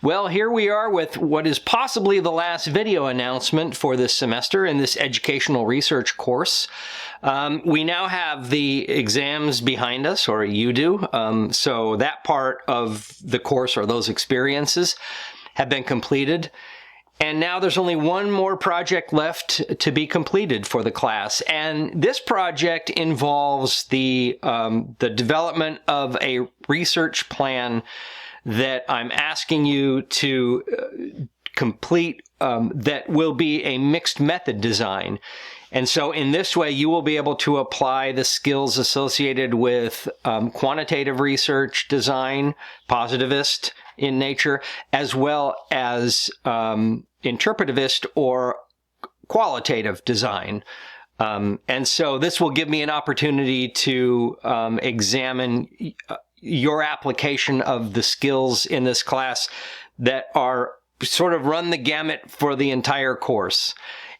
Well, here we are with what is possibly the last video announcement for this semester in this educational research course. We now have the exams behind us, or you do. So that part of the course, or those experiences, have been completed. And now there's only one more project left to be completed for the class. And this project involves the development of a research plan that I'm asking you to complete, that will be a mixed method design. And so in this way, you will be able to apply the skills associated with quantitative research design, positivist in nature, as well as interpretivist or qualitative design. And so this will give me an opportunity to examine your application of the skills in this class that are sort of run the gamut for the entire course,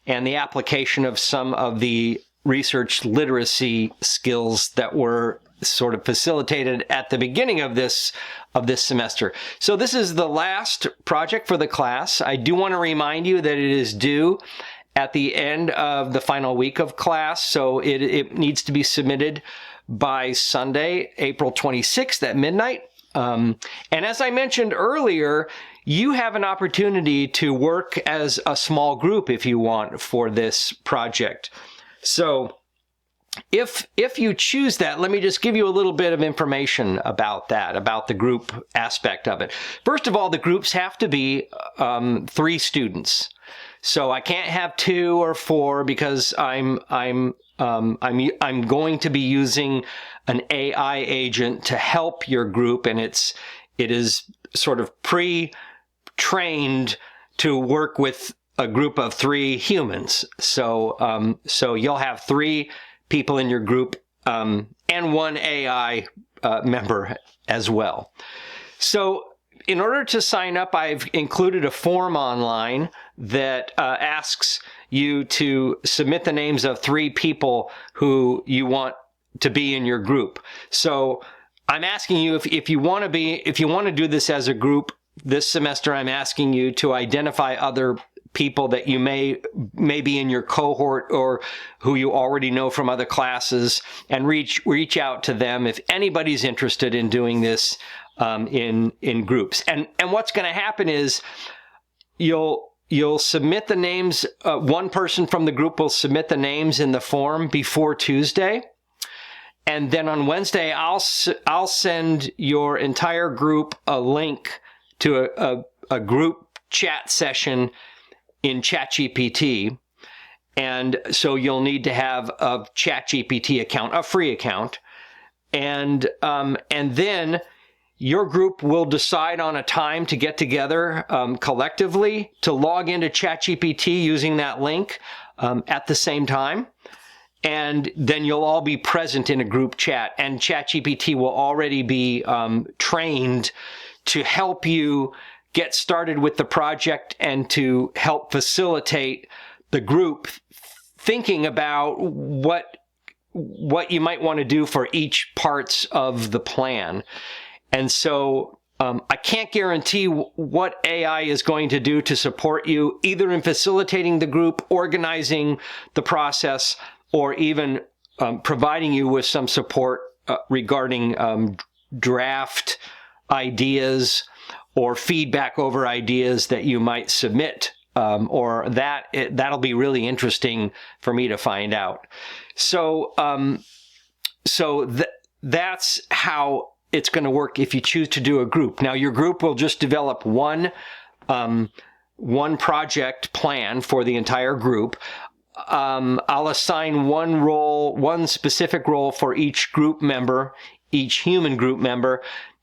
and the application of some of the research literacy skills that were sort of facilitated at the beginning of this semester. So this is the last project for the class. I do want to remind you that it is due at the end of the final week of class, so it needs to be submitted by Sunday, April 26th at midnight. And as I mentioned earlier, you have an opportunity to work as a small group if you want for this project. So if you choose that, let me just give you a little bit of information about that, about the group aspect of it. First of all, the groups have to be 3 students. So I can't have 2 or 4 because I'm going to be using an AI agent to help your group, and it is sort of pre-trained to work with a group of 3 humans. So you'll have 3 people in your group and 1 AI member as well. So in order to sign up, I've included a form online that asks you to submit the names of 3 people who you want to be in your group. So I'm asking you, if you want to do this as a group this semester, I'm asking you to identify other people that you may be in your cohort or who you already know from other classes, and reach out to them if anybody's interested in doing this in groups. And what's going to happen is you'll submit the names. One person from the group will submit the names in the form before Tuesday. And then on Wednesday, I'll send your entire group a link to a group chat session in ChatGPT. And so you'll need to have a ChatGPT account, a free account. And then your group will decide on a time to get together collectively to log into ChatGPT using that link at the same time. And then you'll all be present in a group chat, and ChatGPT will already be trained to help you get started with the project and to help facilitate the group thinking about what you might want to do for each parts of the plan. And so I can't guarantee what AI is going to do to support you, either in facilitating the group, organizing the process, or even providing you with some support regarding draft ideas or feedback over ideas that you might submit, or that'll be really interesting for me to find out. So that's how it's going to work if you choose to do a group. Now, your group will just develop one project plan for the entire group. I'll assign one specific role for each group member, each human group member,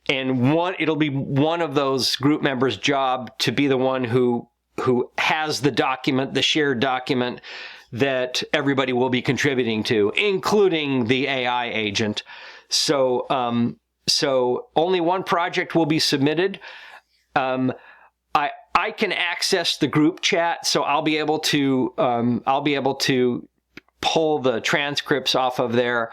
and it'll be one of those group members' job to be the one who has the document, the shared document that everybody will be contributing to, including the AI agent. So only one project will be submitted. I can access the group chat, so I'll be able to pull the transcripts off of there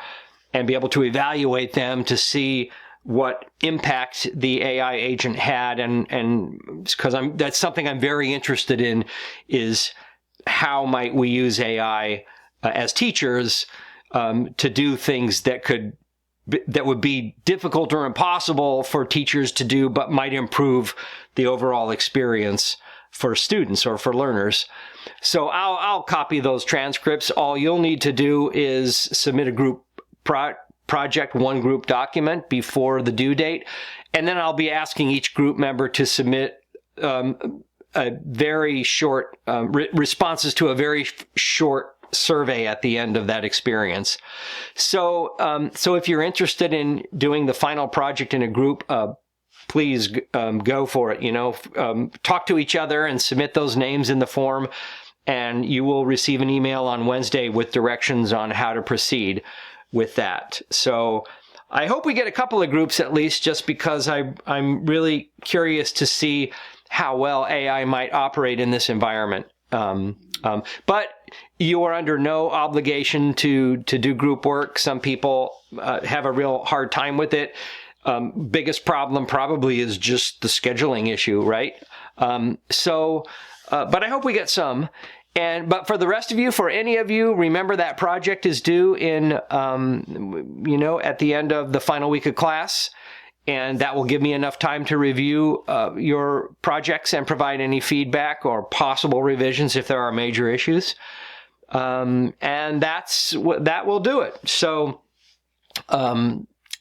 and be able to evaluate them to see what impact the AI agent had, and because that's something I'm very interested in, is how might we use AI as teachers to do things that would be difficult or impossible for teachers to do, but might improve the overall experience for students or for learners. So I'll copy those transcripts. All you'll need to do is submit a group project, one group document before the due date. And then I'll be asking each group member to submit a very short responses to a very short survey at the end of that experience. So if you're interested in doing the final project in a group, please go for it. Talk to each other and submit those names in the form, and you will receive an email on Wednesday with directions on how to proceed with that. So I hope we get a couple of groups at least, just because I'm really curious to see how well AI might operate in this environment. But you are under no obligation to do group work. Some people have a real hard time with it. Biggest problem probably is just the scheduling issue, right? But I hope we get some. But for the rest of you, for any of you, remember that project is due in, at the end of the final week of class. And that will give me enough time to review your projects and provide any feedback or possible revisions if there are major issues. And that will do it. So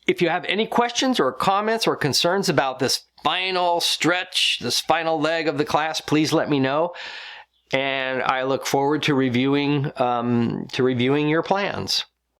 if you have any questions or comments or concerns about this final stretch, this final leg of the class, please let me know. And I look forward to reviewing your plans.